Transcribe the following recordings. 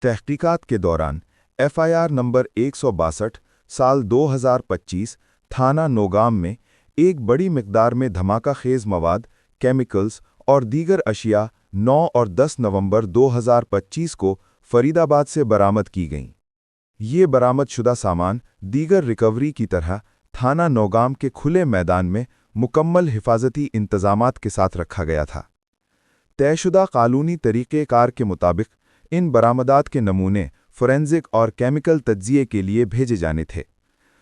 तहकीकात के दौरान FIR नंबर 162 साल 2025 थाना नौगाम में एक बड़ी मिकदार में धमाका खेज मवाद, केमिकल्स और दीगर अशिया 9 और 10 नवंबर 2025 को फरीदाबाद से बरामद की गईं। ये बरामदशुदा सामान दीगर रिकवरी की तरह थाना नौगाम के खुले मैदान में मुकम्मल हिफाजती इंतजामात के साथ रखा गया था। तयशुदा कानूनी तरीक़ेकार के मुताबिक इन बरामदात के नमूने फोरेंसिक और केमिकल तज्जिये के लिए भेजे जाने थे।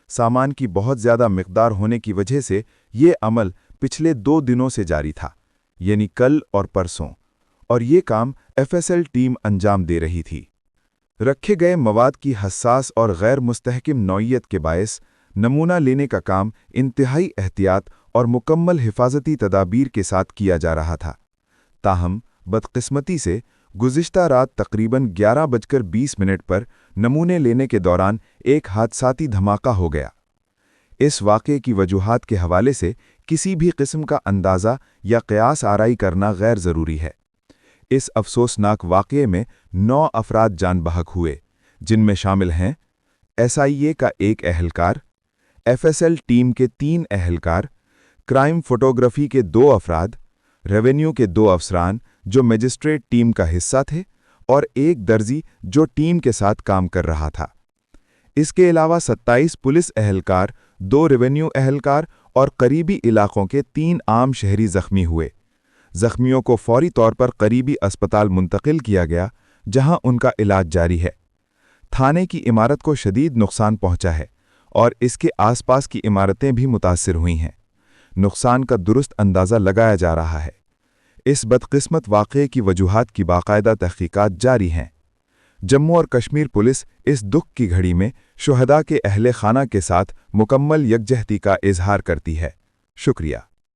सामान की बहुत ज़्यादा मिकदार होने की वजह से ये अमल पिछले 2 दिनों से जारी था, यानी कल और परसों, और ये काम FSL टीम अंजाम दे रही थी। रखे गए मवाद की हसास और गैर मुस्तहकिम नौइयत के बायस नमूना लेने का काम इंतहाई एहतियात और मुकम्मल हिफाजती तदाबीर के साथ किया जा रहा था। ताहम बदकिस्मती से गुज़िश्ता रात तकरीबन 11:20 पर नमूने लेने के दौरान एक हादसाती धमाका हो गया। इस वाक़े की वजूहात के हवाले से किसी भी किस्म का अंदाज़ा या क़यास आराई करना गैर ज़रूरी है। इस अफसोसनाक वाक़े में 9 अफराद जान बहक हुए, जिनमें शामिल हैं SIA का एक अहलकार, FSL टीम के 3 अहलकार, क्राइम फोटोग्राफी के 2 अफराद, रेवेन्यू के 2 अफसरान जो मजिस्ट्रेट टीम का हिस्सा थे और एक दर्जी जो टीम के साथ काम कर रहा था। इसके अलावा 27 पुलिस अहलकार, 2 रेवेन्यू अहलकार और करीबी इलाकों के 3 आम शहरी जख्मी हुए। जख्मियों को फौरी तौर पर करीबी अस्पताल मुंतकिल किया गया, जहां उनका इलाज जारी है। थाने की इमारत को शदीद नुकसान पहुंचा है और इसके आसपास की इमारतें भी मुतासिर हुई हैं। नुकसान का दुरुस्त अंदाज़ा लगाया जा रहा है। इस बदकिस्मत वाक़े की वजूहात की बाकायदा तहकीकात जारी हैं। जम्मू और कश्मीर पुलिस इस दुख की घड़ी में शुहदा के अहले खाना के साथ मुकम्मल यकजहती का इजहार करती है। शुक्रिया।